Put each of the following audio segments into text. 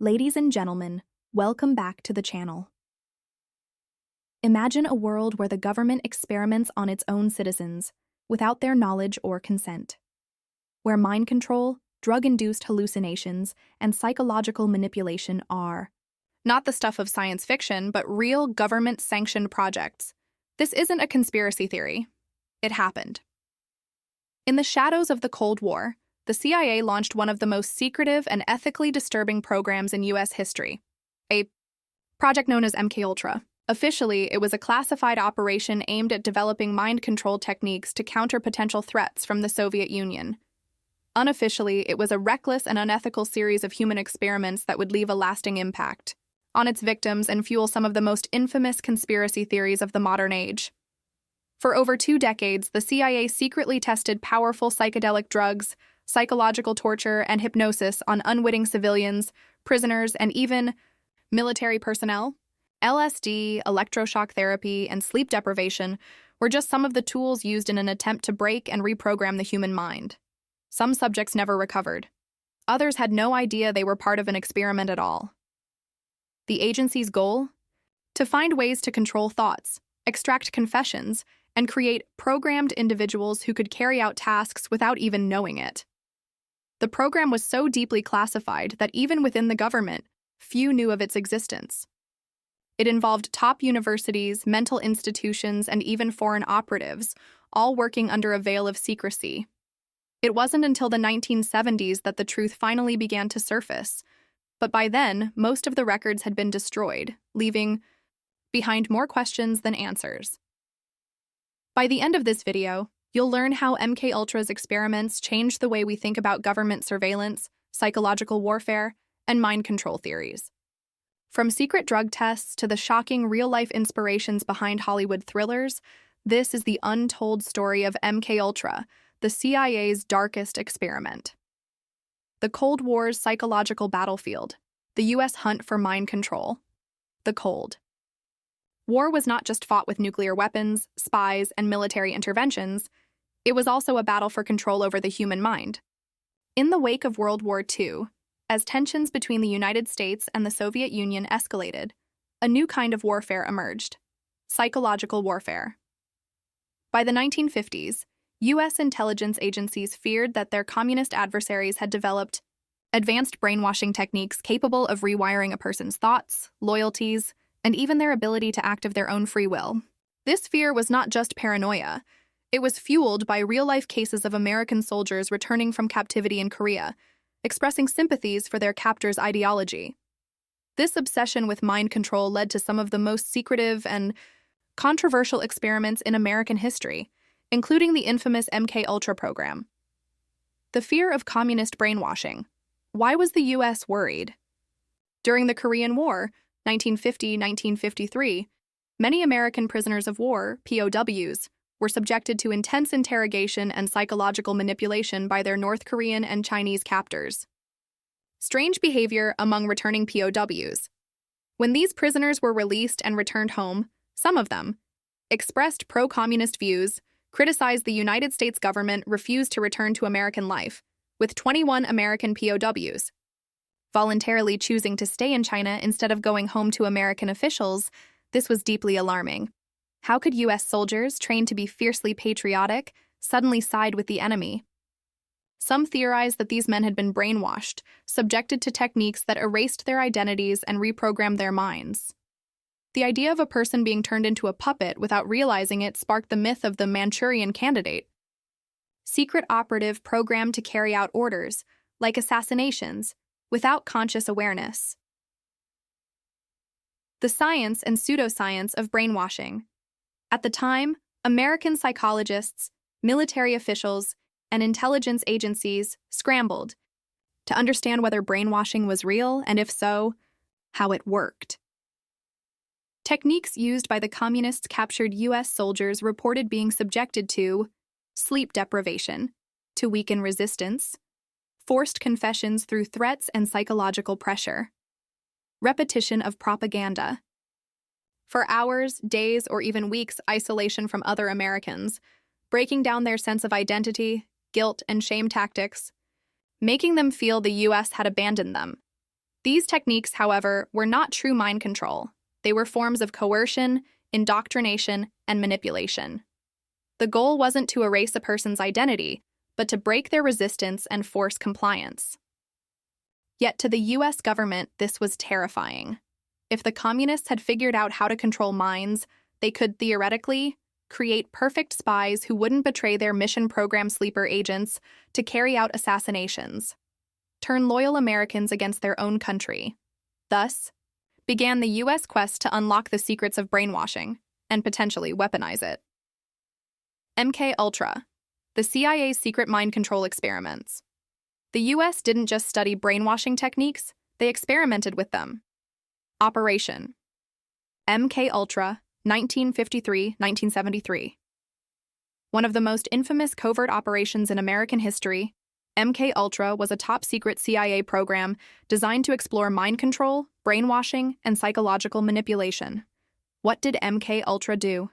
Ladies and gentlemen, welcome back to the channel. Imagine a world where the government experiments on its own citizens, without their knowledge or consent. Where mind control, drug-induced hallucinations, and psychological manipulation are not the stuff of science fiction, but real government-sanctioned projects. This isn't a conspiracy theory. It happened. In the shadows of the Cold War, the CIA launched one of the most secretive and ethically disturbing programs in U.S. history, a project known as MKUltra. Officially, it was a classified operation aimed at developing mind control techniques to counter potential threats from the Soviet Union. Unofficially, it was a reckless and unethical series of human experiments that would leave a lasting impact on its victims and fuel some of the most infamous conspiracy theories of the modern age. For over 2 decades, the CIA secretly tested powerful psychedelic drugs, psychological torture, and hypnosis on unwitting civilians, prisoners, and even military personnel. LSD, electroshock therapy, and sleep deprivation were just some of the tools used in an attempt to break and reprogram the human mind. Some subjects never recovered. Others had no idea they were part of an experiment at all. The agency's goal? To find ways to control thoughts, extract confessions, and create programmed individuals who could carry out tasks without even knowing it. The program was so deeply classified that even within the government, few knew of its existence. It involved top universities, mental institutions, and even foreign operatives, all working under a veil of secrecy. It wasn't until the 1970s that the truth finally began to surface, but by then, most of the records had been destroyed, leaving behind more questions than answers. By the end of this video, you'll learn how MKUltra's experiments changed the way we think about government surveillance, psychological warfare, and mind control theories. From secret drug tests to the shocking real-life inspirations behind Hollywood thrillers, this is the untold story of MKUltra, the CIA's darkest experiment. The Cold War's psychological battlefield, the U.S. hunt for mind control. The Cold War was not just fought with nuclear weapons, spies, and military interventions. It was also a battle for control over the human mind. In the wake of World War II, as tensions between the United States and the Soviet Union escalated, a new kind of warfare emerged: psychological warfare. By the 1950s, U.S. intelligence agencies feared that their communist adversaries had developed advanced brainwashing techniques capable of rewiring a person's thoughts, loyalties, and even their ability to act of their own free will. This fear was not just paranoia. It was fueled by real-life cases of American soldiers returning from captivity in Korea, expressing sympathies for their captors' ideology. This obsession with mind control led to some of the most secretive and controversial experiments in American history, including the infamous MKUltra program. The fear of communist brainwashing. Why was the U.S. worried? During the Korean War, 1950-1953, many American prisoners of war, POWs, were subjected to intense interrogation and psychological manipulation by their North Korean and Chinese captors. Strange behavior among returning POWs. When these prisoners were released and returned home, some of them expressed pro-communist views, criticized the United States government, refused to return to American life, with 21 American POWs voluntarily choosing to stay in China instead of going home to American officials. This was deeply alarming. How could U.S. soldiers, trained to be fiercely patriotic, suddenly side with the enemy? Some theorized that these men had been brainwashed, subjected to techniques that erased their identities and reprogrammed their minds. The idea of a person being turned into a puppet without realizing it sparked the myth of the Manchurian Candidate. Secret operative programmed to carry out orders, like assassinations, without conscious awareness. The science and pseudoscience of brainwashing. At the time, American psychologists, military officials, and intelligence agencies scrambled to understand whether brainwashing was real, and if so, how it worked. Techniques used by the communists captured U.S. soldiers reported being subjected to sleep deprivation, to weaken resistance, forced confessions through threats and psychological pressure, repetition of propaganda. For hours, days, or even weeks, isolation from other Americans, breaking down their sense of identity, guilt, and shame tactics, making them feel the U.S. had abandoned them. These techniques, however, were not true mind control. They were forms of coercion, indoctrination, and manipulation. The goal wasn't to erase a person's identity, but to break their resistance and force compliance. Yet to the US government, this was terrifying. If the communists had figured out how to control minds, they could theoretically create perfect spies who wouldn't betray their mission program sleeper agents to carry out assassinations, turn loyal Americans against their own country. Thus, began the US quest to unlock the secrets of brainwashing and potentially weaponize it. MKUltra, the CIA's secret mind control experiments. The US didn't just study brainwashing techniques, they experimented with them. Operation MKUltra, 1953-1973. One of the most infamous covert operations in American history, MKUltra was a top-secret CIA program designed to explore mind control, brainwashing, and psychological manipulation. What did MKUltra do?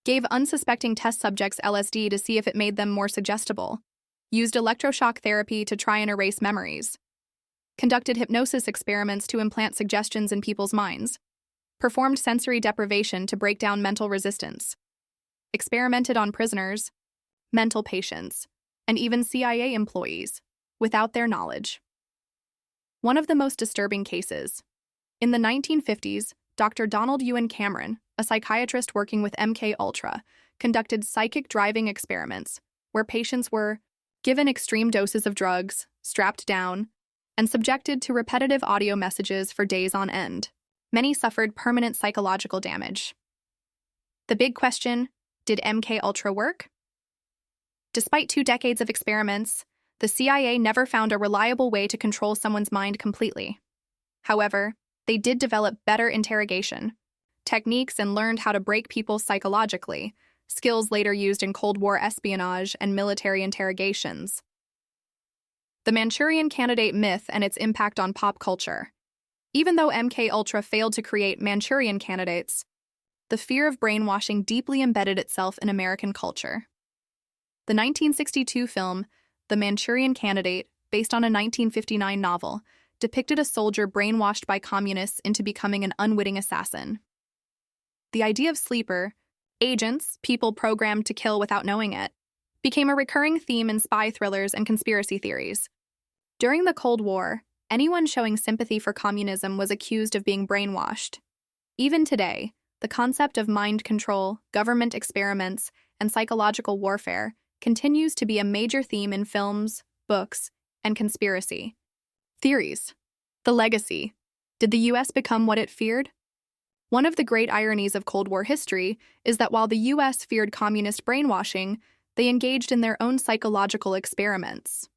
Gave unsuspecting test subjects LSD to see if it made them more suggestible, used electroshock therapy to try and erase memories, conducted hypnosis experiments to implant suggestions in people's minds, performed sensory deprivation to break down mental resistance, experimented on prisoners, mental patients, and even CIA employees, without their knowledge. One of the most disturbing cases. In the 1950s, Dr. Donald Ewan Cameron, a psychiatrist working with MKUltra, conducted psychic driving experiments where patients were given extreme doses of drugs, strapped down, and subjected to repetitive audio messages for days on end. Many suffered permanent psychological damage. The big question, did MKUltra work? Despite 2 decades of experiments, the CIA never found a reliable way to control someone's mind completely. However, they did develop better interrogation techniques and learned how to break people psychologically, skills later used in Cold War espionage and military interrogations. The Manchurian Candidate myth and its impact on pop culture. Even though MKUltra failed to create Manchurian candidates, the fear of brainwashing deeply embedded itself in American culture. The 1962 film, The Manchurian Candidate, based on a 1959 novel, depicted a soldier brainwashed by communists into becoming an unwitting assassin. The idea of sleeper, agents, people programmed to kill without knowing it, became a recurring theme in spy thrillers and conspiracy theories. During the Cold War, anyone showing sympathy for communism was accused of being brainwashed. Even today, the concept of mind control, government experiments, and psychological warfare continues to be a major theme in films, books, and conspiracy theories. The legacy. Did the US become what it feared? One of the great ironies of Cold War history is that while the US feared communist brainwashing, they engaged in their own psychological experiments.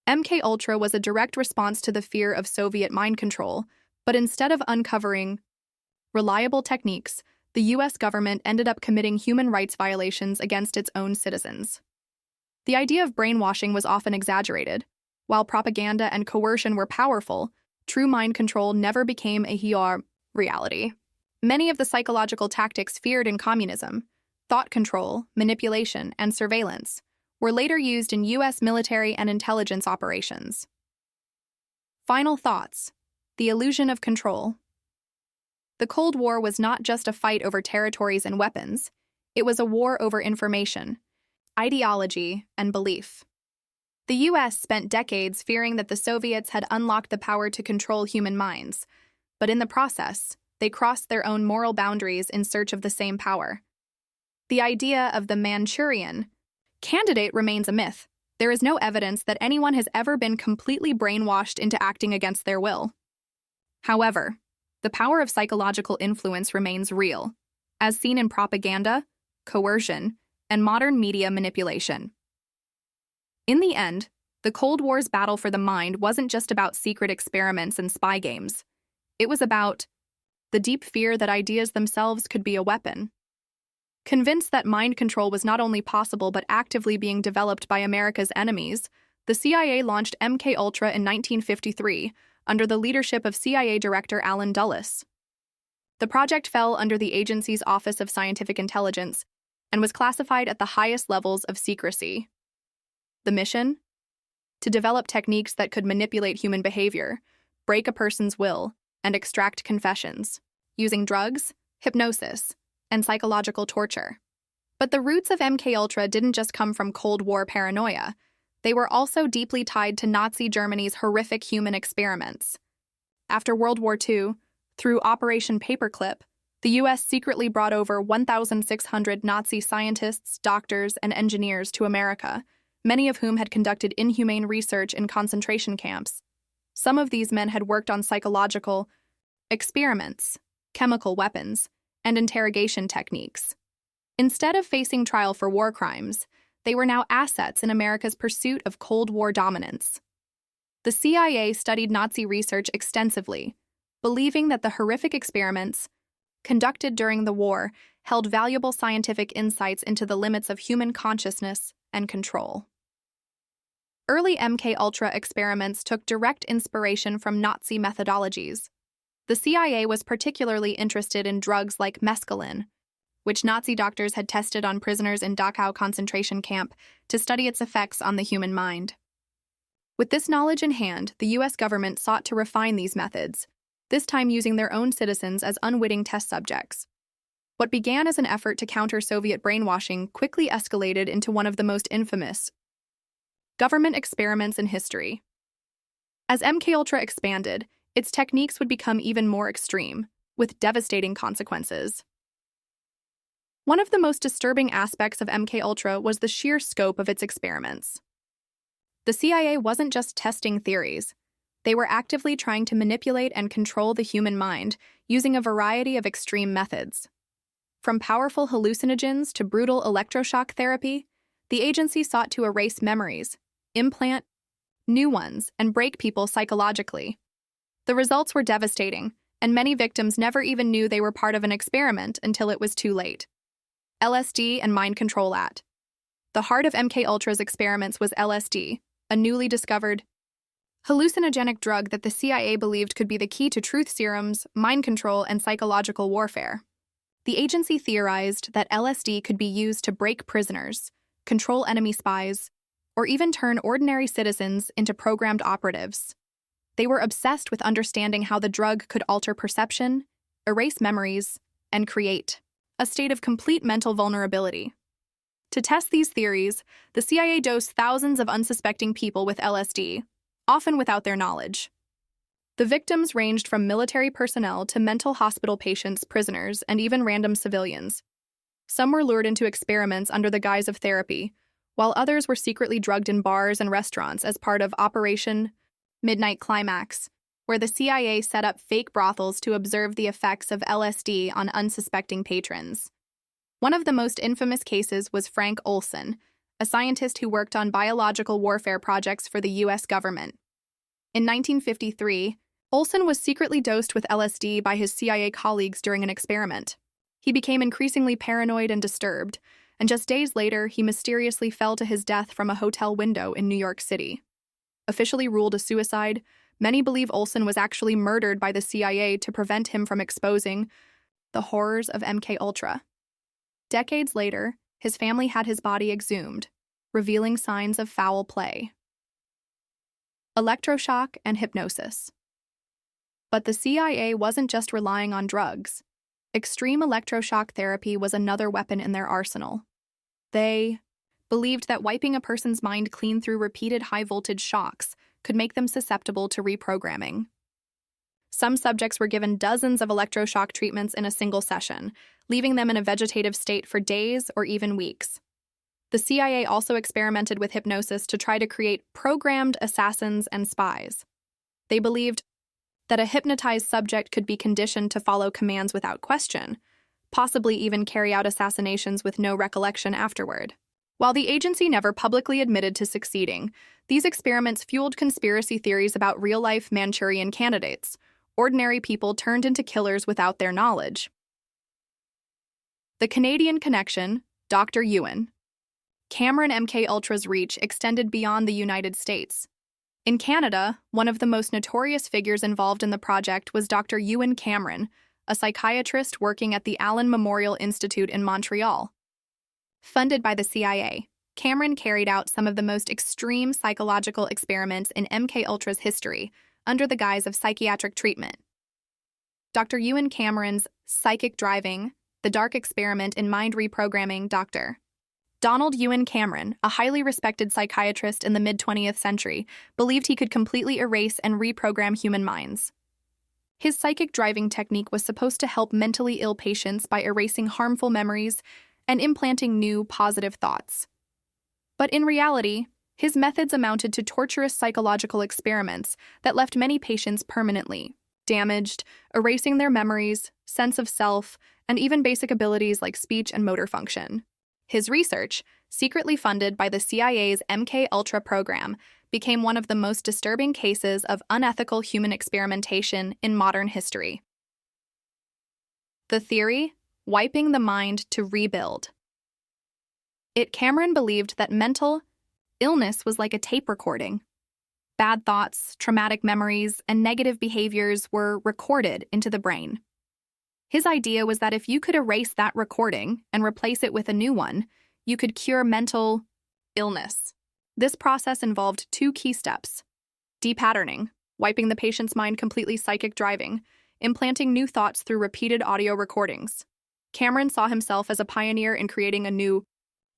MKUltra was a direct response to the fear of Soviet mind control, but instead of uncovering reliable techniques, the US government ended up committing human rights violations against its own citizens. The idea of brainwashing was often exaggerated. While propaganda and coercion were powerful, true mind control never became a reality. Many of the psychological tactics feared in communism, thought control, manipulation, and surveillance, were later used in US military and intelligence operations. Final thoughts. The illusion of control. The Cold War was not just a fight over territories and weapons, it was a war over information, ideology, and belief. The US spent decades fearing that the Soviets had unlocked the power to control human minds, but in the process, they crossed their own moral boundaries in search of the same power. The idea of the Manchurian Candidate remains a myth. There is no evidence that anyone has ever been completely brainwashed into acting against their will. However, the power of psychological influence remains real, as seen in propaganda, coercion, and modern media manipulation. In the end, the Cold War's battle for the mind wasn't just about secret experiments and spy games. It was about the deep fear that ideas themselves could be a weapon. Convinced that mind control was not only possible but actively being developed by America's enemies, the CIA launched MKUltra in 1953 under the leadership of CIA Director Allen Dulles. The project fell under the agency's Office of Scientific Intelligence and was classified at the highest levels of secrecy. The mission? To develop techniques that could manipulate human behavior, break a person's will, and extract confessions, using drugs, hypnosis, and psychological torture. But the roots of MKUltra didn't just come from Cold War paranoia. They were also deeply tied to Nazi Germany's horrific human experiments. After World War II, through Operation Paperclip, the U.S. secretly brought over 1,600 Nazi scientists, doctors, and engineers to America, many of whom had conducted inhumane research in concentration camps. Some of these men had worked on psychological experiments, chemical weapons, and interrogation techniques. Instead of facing trial for war crimes, they were now assets in America's pursuit of Cold War dominance. The CIA studied Nazi research extensively, believing that the horrific experiments conducted during the war held valuable scientific insights into the limits of human consciousness and control. Early MKUltra experiments took direct inspiration from Nazi methodologies. The CIA was particularly interested in drugs like mescaline, which Nazi doctors had tested on prisoners in Dachau concentration camp to study its effects on the human mind. With this knowledge in hand, the U.S. government sought to refine these methods, this time using their own citizens as unwitting test subjects. What began as an effort to counter Soviet brainwashing quickly escalated into one of the most infamous government experiments in history. As MKUltra expanded, its techniques would become even more extreme, with devastating consequences. One of the most disturbing aspects of MKUltra was the sheer scope of its experiments. The CIA wasn't just testing theories. They were actively trying to manipulate and control the human mind using a variety of extreme methods. From powerful hallucinogens to brutal electroshock therapy, the agency sought to erase memories, implant new ones, and break people psychologically. The results were devastating, and many victims never even knew they were part of an experiment until it was too late. LSD and mind control at the heart of MKUltra's experiments was LSD, a newly discovered hallucinogenic drug that the CIA believed could be the key to truth serums, mind control, and psychological warfare. The agency theorized that LSD could be used to break prisoners, control enemy spies, or even turn ordinary citizens into programmed operatives. They were obsessed with understanding how the drug could alter perception, erase memories, and create a state of complete mental vulnerability. To test these theories, the CIA dosed thousands of unsuspecting people with LSD, often without their knowledge. The victims ranged from military personnel to mental hospital patients, prisoners, and even random civilians. Some were lured into experiments under the guise of therapy, while others were secretly drugged in bars and restaurants as part of Operation Midnight Climax, where the CIA set up fake brothels to observe the effects of LSD on unsuspecting patrons. One of the most infamous cases was Frank Olson, a scientist who worked on biological warfare projects for the U.S. government. In 1953, Olson was secretly dosed with LSD by his CIA colleagues during an experiment. He became increasingly paranoid and disturbed, and just days later, he mysteriously fell to his death from a hotel window in New York City. Officially ruled a suicide, many believe Olson was actually murdered by the CIA to prevent him from exposing the horrors of MKUltra. Decades later, his family had his body exhumed, revealing signs of foul play. Electroshock and hypnosis. But the CIA wasn't just relying on drugs. Extreme electroshock therapy was another weapon in their arsenal. They believed that wiping a person's mind clean through repeated high-voltage shocks could make them susceptible to reprogramming. Some subjects were given dozens of electroshock treatments in a single session, leaving them in a vegetative state for days or even weeks. The CIA also experimented with hypnosis to try to create programmed assassins and spies. They believed that a hypnotized subject could be conditioned to follow commands without question, possibly even carry out assassinations with no recollection afterward. While the agency never publicly admitted to succeeding, these experiments fueled conspiracy theories about real-life Manchurian candidates, ordinary people turned into killers without their knowledge. The Canadian connection, Dr. Ewan. Cameron MKUltra's reach extended beyond the United States. In Canada, one of the most notorious figures involved in the project was Dr. Ewan Cameron, a psychiatrist working at the Allen Memorial Institute in Montreal. Funded by the CIA, Cameron carried out some of the most extreme psychological experiments in MKUltra's history, under the guise of psychiatric treatment. Dr. Ewan Cameron's Psychic Driving, The Dark Experiment in Mind Reprogramming. Dr. Donald Ewan Cameron, a highly respected psychiatrist in the mid-20th century, believed he could completely erase and reprogram human minds. His psychic driving technique was supposed to help mentally ill patients by erasing harmful memories and implanting new, positive thoughts. But in reality, his methods amounted to torturous psychological experiments that left many patients permanently damaged, erasing their memories, sense of self, and even basic abilities like speech and motor function. His research, secretly funded by the CIA's MKUltra program, became one of the most disturbing cases of unethical human experimentation in modern history. The theory: wiping the mind to rebuild. Cameron believed that mental illness was like a tape recording. Bad thoughts, traumatic memories, and negative behaviors were recorded into the brain. His idea was that if you could erase that recording and replace it with a new one, you could cure mental illness. This process involved two key steps: depatterning, wiping the patient's mind completely, psychic driving, implanting new thoughts through repeated audio recordings. Cameron saw himself as a pioneer in creating a new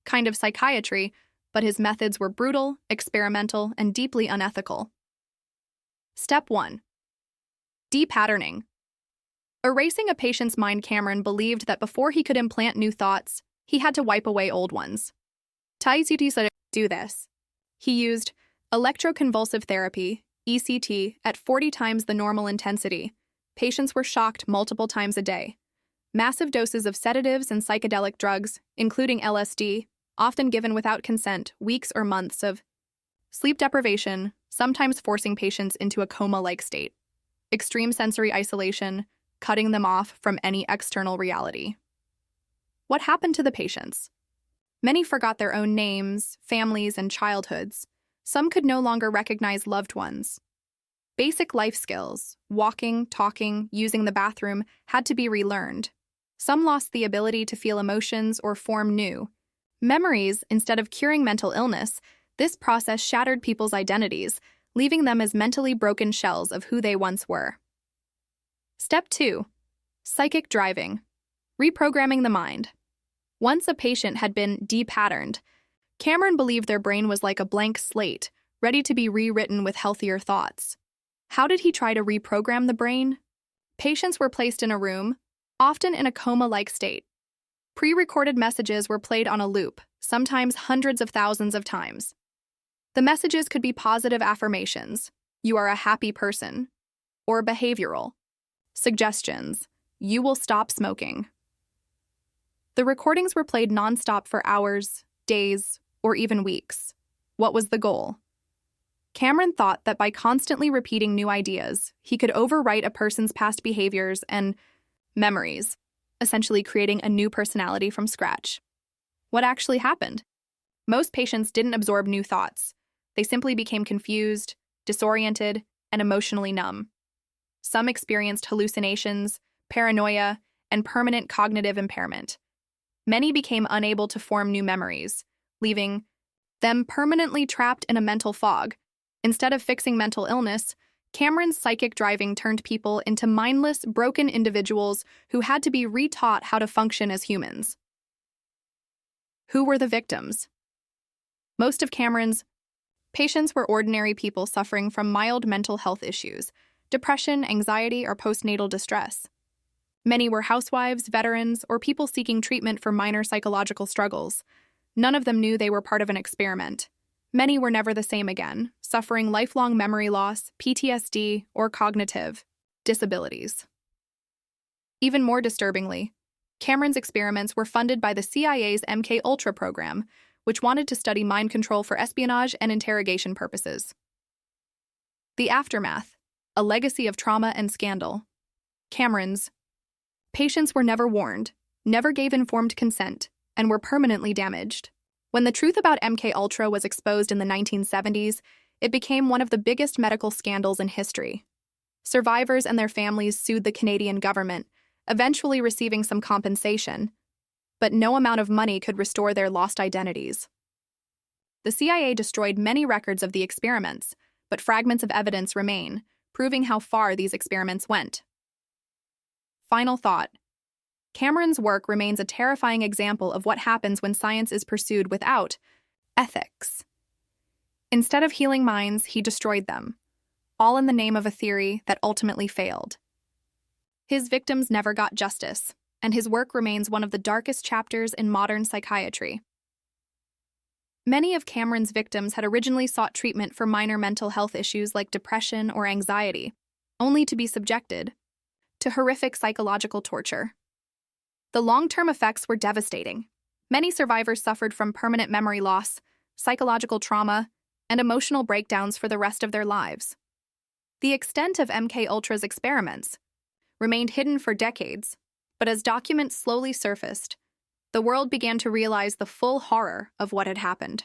kind of psychiatry, but his methods were brutal, experimental, and deeply unethical. Step 1. Depatterning. Erasing a patient's mind. Cameron believed that before he could implant new thoughts, he had to wipe away old ones. To do this, he used electroconvulsive therapy, ECT, at 40 times the normal intensity. Patients were shocked multiple times a day. Massive doses of sedatives and psychedelic drugs, including LSD, often given without consent, weeks or months of sleep deprivation, sometimes forcing patients into a coma-like state. Extreme sensory isolation, cutting them off from any external reality. What happened to the patients? Many forgot their own names, families, and childhoods. Some could no longer recognize loved ones. Basic life skills, walking, talking, using the bathroom, had to be relearned. Some lost the ability to feel emotions or form new memories. Instead of curing mental illness, this process shattered people's identities, leaving them as mentally broken shells of who they once were. Step 2. Psychic driving. Reprogramming the mind. Once a patient had been depatterned, Cameron believed their brain was like a blank slate, ready to be rewritten with healthier thoughts. How did he try to reprogram the brain? Patients were placed in a room, often in a coma-like state. Pre-recorded messages were played on a loop, sometimes hundreds of thousands of times. The messages could be positive affirmations, "You are a happy person," or behavioral suggestions, "You will stop smoking." The recordings were played non-stop for hours, days, or even weeks. What was the goal? Cameron thought that by constantly repeating new ideas, he could overwrite a person's past behaviors and memories, essentially creating a new personality from scratch. What actually happened? Most patients didn't absorb new thoughts. They simply became confused, disoriented, and emotionally numb. Some experienced hallucinations, paranoia, and permanent cognitive impairment. Many became unable to form new memories, leaving them permanently trapped in a mental fog. Instead of fixing mental illness, Cameron's psychic driving turned people into mindless, broken individuals who had to be retaught how to function as humans. Who were the victims? Most of Cameron's patients were ordinary people suffering from mild mental health issues, depression, anxiety, or postnatal distress. Many were housewives, veterans, or people seeking treatment for minor psychological struggles. None of them knew they were part of an experiment. Many were never the same again, suffering lifelong memory loss, PTSD, or cognitive disabilities. Even more disturbingly, Cameron's experiments were funded by the CIA's MKUltra program, which wanted to study mind control for espionage and interrogation purposes. The aftermath: a legacy of trauma and scandal. Cameron's patients were never warned, never gave informed consent, and were permanently damaged. When the truth about MKUltra was exposed in the 1970s, it became one of the biggest medical scandals in history. Survivors and their families sued the Canadian government, eventually receiving some compensation, but no amount of money could restore their lost identities. The CIA destroyed many records of the experiments, but fragments of evidence remain, proving how far these experiments went. Final thought. Cameron's work remains a terrifying example of what happens when science is pursued without ethics. Instead of healing minds, he destroyed them, all in the name of a theory that ultimately failed. His victims never got justice, and his work remains one of the darkest chapters in modern psychiatry. Many of Cameron's victims had originally sought treatment for minor mental health issues like depression or anxiety, only to be subjected to horrific psychological torture. The long-term effects were devastating. Many survivors suffered from permanent memory loss, psychological trauma, and emotional breakdowns for the rest of their lives. The extent of MKUltra's experiments remained hidden for decades, but as documents slowly surfaced, the world began to realize the full horror of what had happened.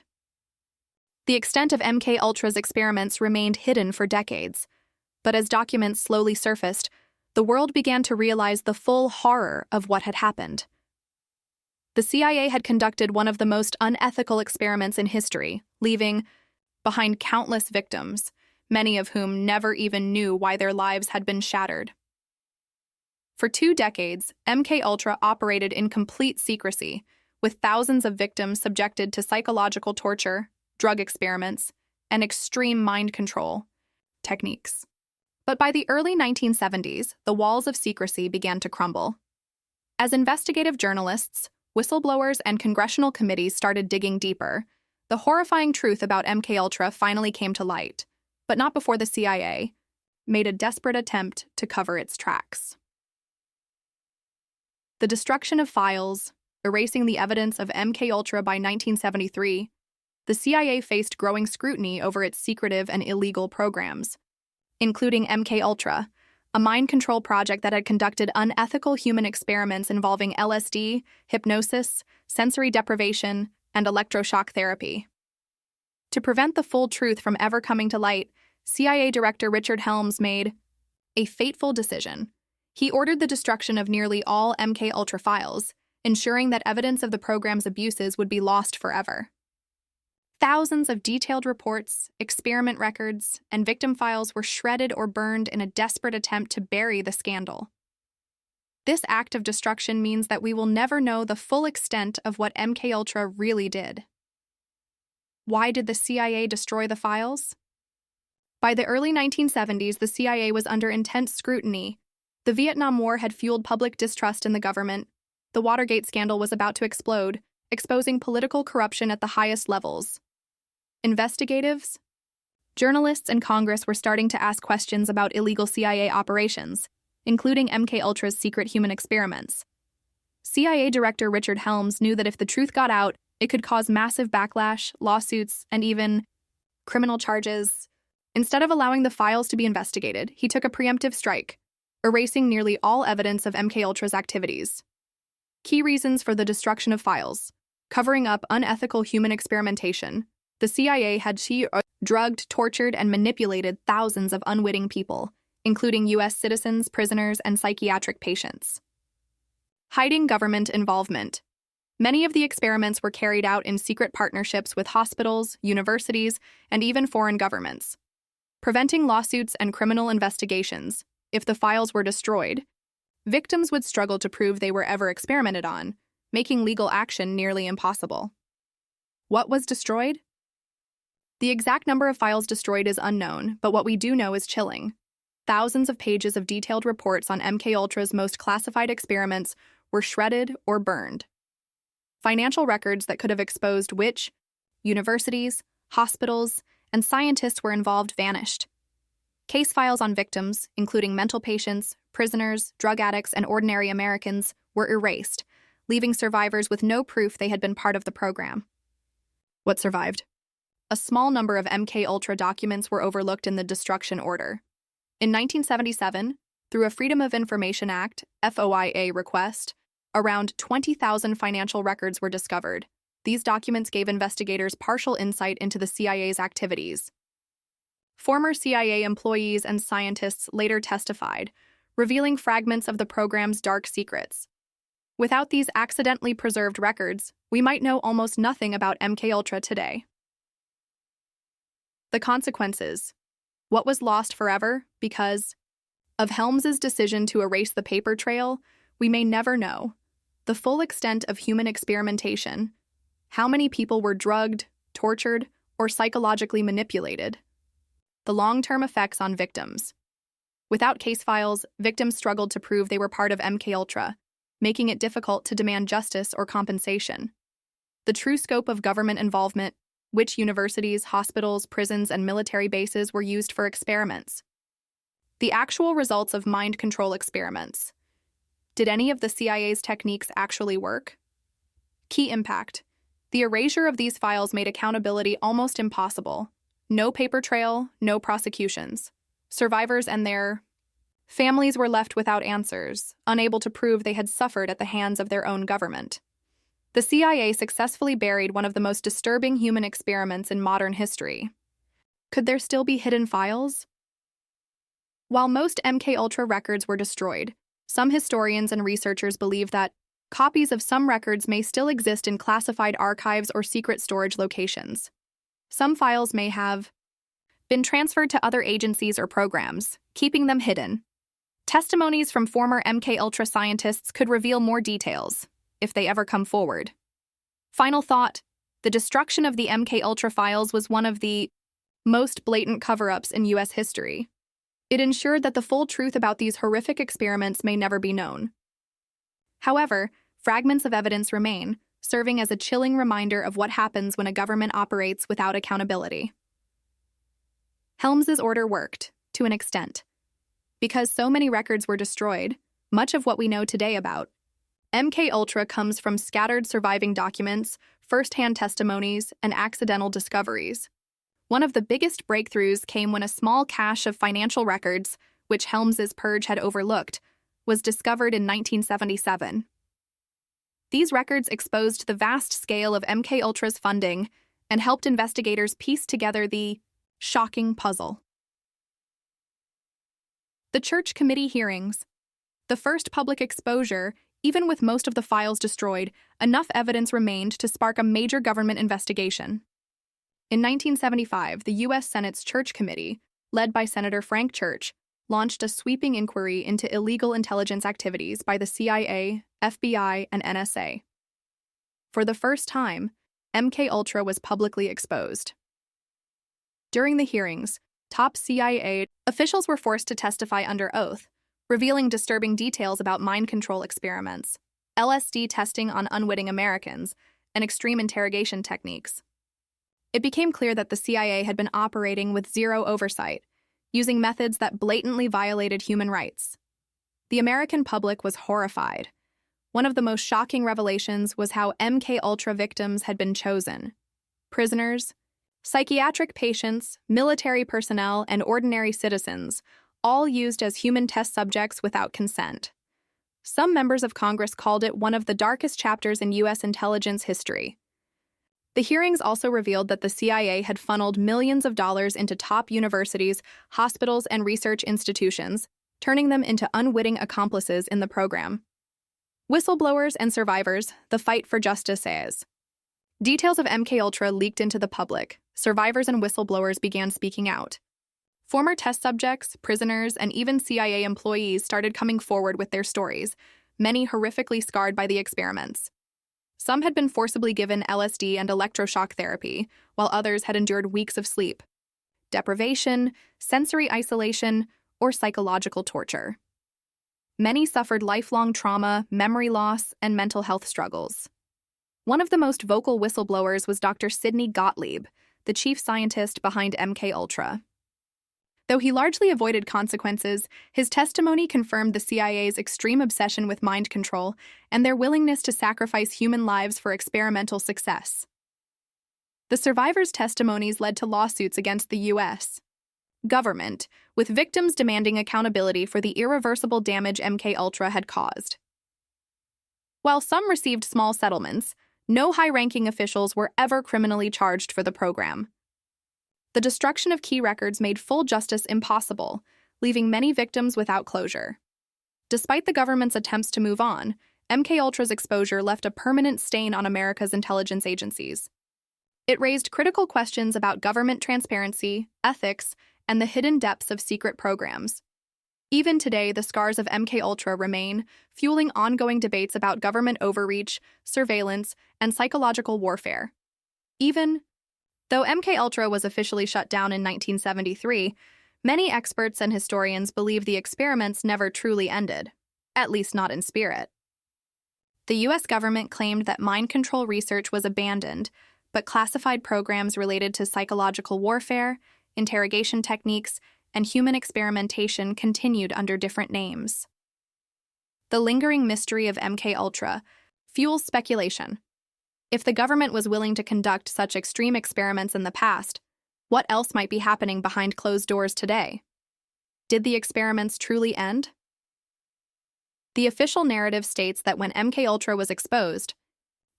The extent of MKUltra's experiments remained hidden for decades, but as documents slowly surfaced, the world began to realize the full horror of what had happened. The CIA had conducted one of the most unethical experiments in history, leaving behind countless victims, many of whom never even knew why their lives had been shattered. For 2 decades, MKUltra operated in complete secrecy, with thousands of victims subjected to psychological torture, drug experiments, and extreme mind control techniques. But by the early 1970s, the walls of secrecy began to crumble. As investigative journalists, whistleblowers, and congressional committees started digging deeper, the horrifying truth about MKUltra finally came to light, but not before the CIA made a desperate attempt to cover its tracks. The destruction of files, erasing the evidence of MKUltra by 1973, the CIA faced growing scrutiny over its secretive and illegal programs, including MKUltra, a mind control project that had conducted unethical human experiments involving LSD, hypnosis, sensory deprivation, and electroshock therapy. To prevent the full truth from ever coming to light, CIA Director Richard Helms made a fateful decision. He ordered the destruction of nearly all MKUltra files, ensuring that evidence of the program's abuses would be lost forever. Thousands of detailed reports, experiment records, and victim files were shredded or burned in a desperate attempt to bury the scandal. This act of destruction means that we will never know the full extent of what MKUltra really did. Why did the CIA destroy the files? By the early 1970s, the CIA was under intense scrutiny. The Vietnam War had fueled public distrust in the government. The Watergate scandal was about to explode, exposing political corruption at the highest levels. Investigatives, journalists, and Congress were starting to ask questions about illegal CIA operations, including MKUltra's secret human experiments. CIA Director Richard Helms knew that if the truth got out, it could cause massive backlash, lawsuits, and even criminal charges. Instead of allowing the files to be investigated, he took a preemptive strike, erasing nearly all evidence of MKUltra's activities. Key reasons for the destruction of files: covering up unethical human experimentation. The CIA had drugged, tortured, and manipulated thousands of unwitting people, including U.S. citizens, prisoners, and psychiatric patients. Hiding government involvement. Many of the experiments were carried out in secret partnerships with hospitals, universities, and even foreign governments. Preventing lawsuits and criminal investigations. If the files were destroyed, victims would struggle to prove they were ever experimented on, making legal action nearly impossible. What was destroyed? The exact number of files destroyed is unknown, but what we do know is chilling. Thousands of pages of detailed reports on MKUltra's most classified experiments were shredded or burned. Financial records that could have exposed which universities, hospitals, and scientists were involved vanished. Case files on victims, including mental patients, prisoners, drug addicts, and ordinary Americans, were erased, leaving survivors with no proof they had been part of the program. What survived? A small number of MKUltra documents were overlooked in the destruction order. In 1977, through a Freedom of Information Act (FOIA) request, around 20,000 financial records were discovered. These documents gave investigators partial insight into the CIA's activities. Former CIA employees and scientists later testified, revealing fragments of the program's dark secrets. Without these accidentally preserved records, we might know almost nothing about MKUltra today. The consequences. What was lost forever because of Helms's decision to erase the paper trail? We may never know the full extent of human experimentation, how many people were drugged, tortured, or psychologically manipulated, the long-term effects on victims. Without case files, victims struggled to prove they were part of MKUltra, making it difficult to demand justice or compensation. The true scope of government involvement, which universities, hospitals, prisons, and military bases were used for experiments. The actual results of mind control experiments. Did any of the CIA's techniques actually work? Key impact. The erasure of these files made accountability almost impossible. No paper trail, no prosecutions. Survivors and their families were left without answers, unable to prove they had suffered at the hands of their own government. The CIA successfully buried one of the most disturbing human experiments in modern history. Could there still be hidden files? While most MKUltra records were destroyed, some historians and researchers believe that copies of some records may still exist in classified archives or secret storage locations. Some files may have been transferred to other agencies or programs, keeping them hidden. Testimonies from former MKUltra scientists could reveal more details, if they ever come forward. Final thought, the destruction of the MKUltra files was one of the most blatant cover-ups in U.S. history. It ensured that the full truth about these horrific experiments may never be known. However, fragments of evidence remain, serving as a chilling reminder of what happens when a government operates without accountability. Helms's order worked, to an extent. Because so many records were destroyed, much of what we know today about MKUltra comes from scattered surviving documents, first-hand testimonies, and accidental discoveries. One of the biggest breakthroughs came when a small cache of financial records, which Helms's purge had overlooked, was discovered in 1977. These records exposed the vast scale of MKUltra's funding and helped investigators piece together the shocking puzzle. The Church Committee hearings. The first public exposure, even with most of the files destroyed, enough evidence remained to spark a major government investigation. In 1975, the U.S. Senate's Church Committee, led by Senator Frank Church, launched a sweeping inquiry into illegal intelligence activities by the CIA, FBI, and NSA. For the first time, MKUltra was publicly exposed. During the hearings, top CIA officials were forced to testify under oath, revealing disturbing details about mind control experiments, LSD testing on unwitting Americans, and extreme interrogation techniques. It became clear that the CIA had been operating with zero oversight, using methods that blatantly violated human rights. The American public was horrified. One of the most shocking revelations was how MKUltra victims had been chosen. Prisoners, psychiatric patients, military personnel, and ordinary citizens, all used as human test subjects without consent. Some members of Congress called it one of the darkest chapters in U.S. intelligence history. The hearings also revealed that the CIA had funneled millions of dollars into top universities, hospitals, and research institutions, turning them into unwitting accomplices in the program. Whistleblowers and survivors, the fight for justice is. Details of MKUltra leaked into the public. Survivors and whistleblowers began speaking out. Former test subjects, prisoners, and even CIA employees started coming forward with their stories, many horrifically scarred by the experiments. Some had been forcibly given LSD and electroshock therapy, while others had endured weeks of sleep, deprivation, sensory isolation, or psychological torture. Many suffered lifelong trauma, memory loss, and mental health struggles. One of the most vocal whistleblowers was Dr. Sidney Gottlieb, the chief scientist behind MKUltra. Though he largely avoided consequences, his testimony confirmed the CIA's extreme obsession with mind control and their willingness to sacrifice human lives for experimental success. The survivors' testimonies led to lawsuits against the U.S. government, with victims demanding accountability for the irreversible damage MKUltra had caused. While some received small settlements, no high-ranking officials were ever criminally charged for the program. The destruction of key records made full justice impossible, leaving many victims without closure. Despite the government's attempts to move on, MKUltra's exposure left a permanent stain on America's intelligence agencies. It raised critical questions about government transparency, ethics, and the hidden depths of secret programs. Even today, the scars of MKUltra remain, fueling ongoing debates about government overreach, surveillance, and psychological warfare. Even though MKUltra was officially shut down in 1973, many experts and historians believe the experiments never truly ended, at least not in spirit. The U.S. government claimed that mind control research was abandoned, but classified programs related to psychological warfare, interrogation techniques, and human experimentation continued under different names. The lingering mystery of MKUltra fuels speculation. If the government was willing to conduct such extreme experiments in the past, what else might be happening behind closed doors today? Did the experiments truly end? The official narrative states that when MKUltra was exposed,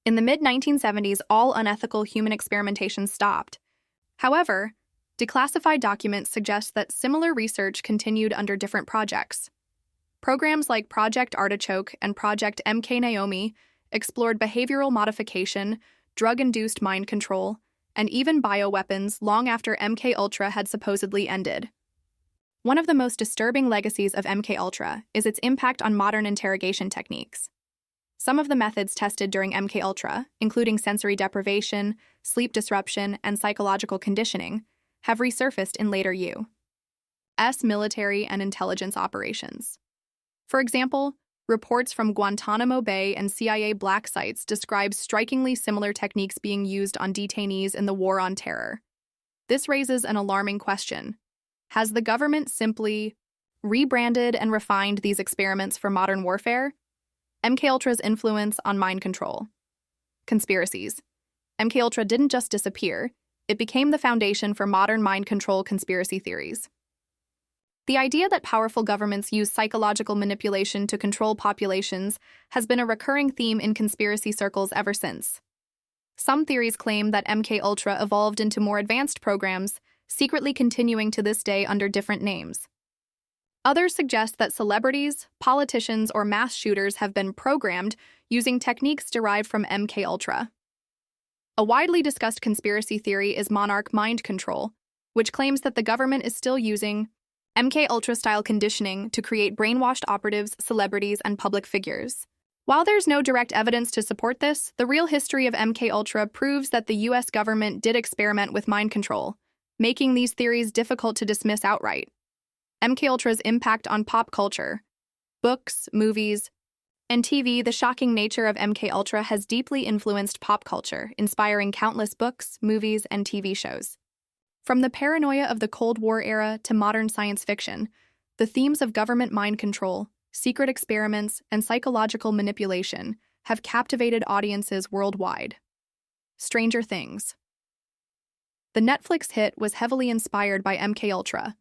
in the mid-1970s, all unethical human experimentation stopped. However, declassified documents suggest that similar research continued under different projects. Programs like Project Artichoke and Project MK Naomi explored behavioral modification, drug-induced mind control, and even bioweapons long after MKUltra had supposedly ended. One of the most disturbing legacies of MKUltra is its impact on modern interrogation techniques. Some of the methods tested during MKUltra, including sensory deprivation, sleep disruption, and psychological conditioning, have resurfaced in later U.S. military and intelligence operations. For example, reports from Guantanamo Bay and CIA black sites describe strikingly similar techniques being used on detainees in the War on Terror. This raises an alarming question. Has the government simply rebranded and refined these experiments for modern warfare? MKUltra's influence on mind control. Conspiracies. MKUltra didn't just disappear, it became the foundation for modern mind control conspiracy theories. The idea that powerful governments use psychological manipulation to control populations has been a recurring theme in conspiracy circles ever since. Some theories claim that MKUltra evolved into more advanced programs, secretly continuing to this day under different names. Others suggest that celebrities, politicians, or mass shooters have been programmed using techniques derived from MKUltra. A widely discussed conspiracy theory is monarch mind control, which claims that the government is still using MKUltra-style conditioning to create brainwashed operatives, celebrities, and public figures. While there's no direct evidence to support this, the real history of MKUltra proves that the U.S. government did experiment with mind control, making these theories difficult to dismiss outright. MKUltra's impact on pop culture, books, movies, and TV. The shocking nature of MKUltra has deeply influenced pop culture, inspiring countless books, movies, and TV shows. From the paranoia of the Cold War era to modern science fiction, the themes of government mind control, secret experiments, and psychological manipulation have captivated audiences worldwide. Stranger Things. The Netflix hit was heavily inspired by MKUltra.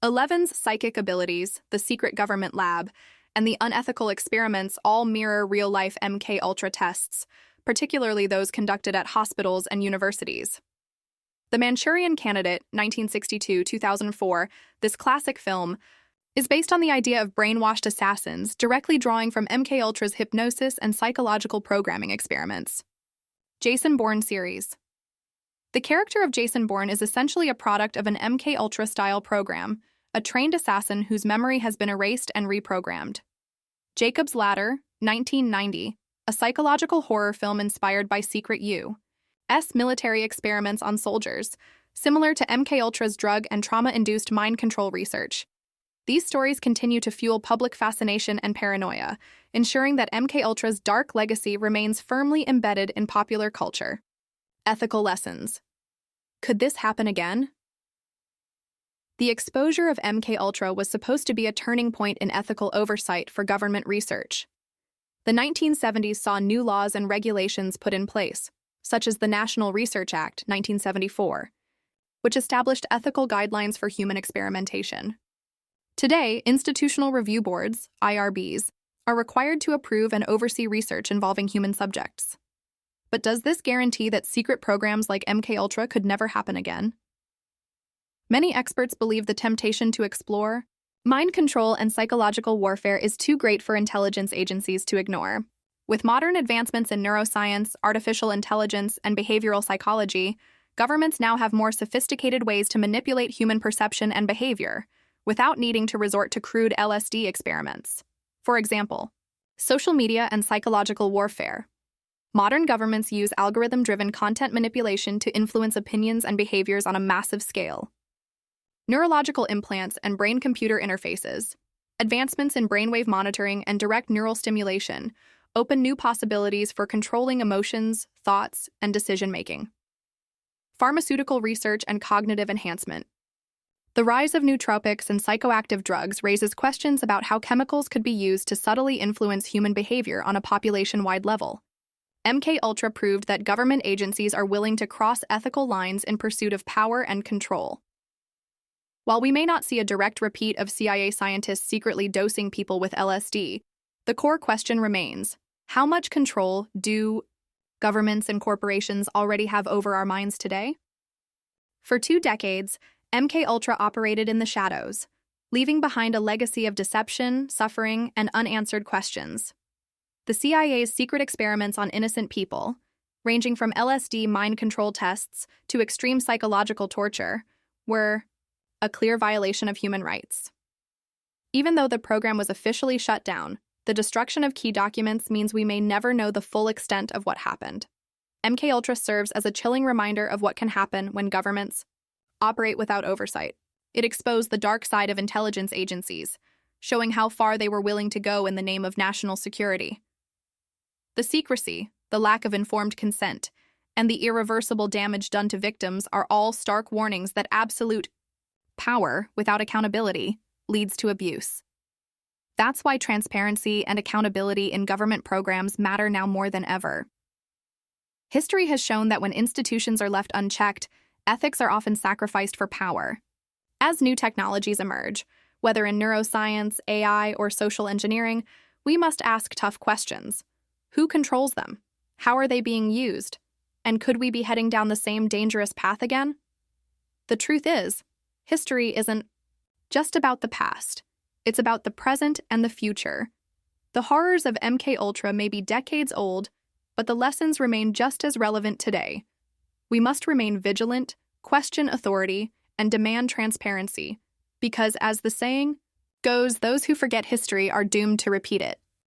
Eleven's psychic abilities, the secret government lab, and the unethical experiments all mirror real-life MKUltra tests, particularly those conducted at hospitals and universities. The Manchurian Candidate, 1962-2004, this classic film, is based on the idea of brainwashed assassins, directly drawing from MKUltra's hypnosis and psychological programming experiments. Jason Bourne series. The character of Jason Bourne is essentially a product of an MKUltra-style program, a trained assassin whose memory has been erased and reprogrammed. Jacob's Ladder, 1990, a psychological horror film inspired by secret U.S. military experiments on soldiers, similar to MKUltra's drug and trauma-induced mind control research. These stories continue to fuel public fascination and paranoia, ensuring that MKUltra's dark legacy remains firmly embedded in popular culture. Ethical lessons. Could this happen again? The exposure of MKUltra was supposed to be a turning point in ethical oversight for government research. The 1970s saw new laws and regulations put in place, such as the National Research Act, 1974, which established ethical guidelines for human experimentation. Today, institutional review boards, IRBs, are required to approve and oversee research involving human subjects. But does this guarantee that secret programs like MKUltra could never happen again? Many experts believe the temptation to explore mind control and psychological warfare is too great for intelligence agencies to ignore. With modern advancements in neuroscience, artificial intelligence, and behavioral psychology, governments now have more sophisticated ways to manipulate human perception and behavior without needing to resort to crude LSD experiments. For example, social media and psychological warfare. Modern governments use algorithm-driven content manipulation to influence opinions and behaviors on a massive scale. Neurological implants and brain-computer interfaces, advancements in brainwave monitoring and direct neural stimulation open new possibilities for controlling emotions, thoughts, and decision-making. Pharmaceutical research and cognitive enhancement. The rise of nootropics and psychoactive drugs raises questions about how chemicals could be used to subtly influence human behavior on a population-wide level. MKUltra proved that government agencies are willing to cross ethical lines in pursuit of power and control. While we may not see a direct repeat of CIA scientists secretly dosing people with LSD, the core question remains: how much control do governments and corporations already have over our minds today? For 2 decades, MKUltra operated in the shadows, leaving behind a legacy of deception, suffering, and unanswered questions. The CIA's secret experiments on innocent people, ranging from LSD mind control tests to extreme psychological torture, were a clear violation of human rights. Even though the program was officially shut down, the destruction of key documents means we may never know the full extent of what happened. MKUltra serves as a chilling reminder of what can happen when governments operate without oversight. It exposed the dark side of intelligence agencies, showing how far they were willing to go in the name of national security. The secrecy, the lack of informed consent, and the irreversible damage done to victims are all stark warnings that absolute power without accountability leads to abuse. That's why transparency and accountability in government programs matter now more than ever. History has shown that when institutions are left unchecked, ethics are often sacrificed for power. As new technologies emerge, whether in neuroscience, AI, or social engineering, we must ask tough questions. Who controls them? How are they being used? And could we be heading down the same dangerous path again? The truth is, history isn't just about the past. It's about the present and the future. The horrors of MKUltra may be decades old, but the lessons remain just as relevant today. We must remain vigilant, question authority, and demand transparency, because as the saying goes, those who forget history are doomed to repeat it.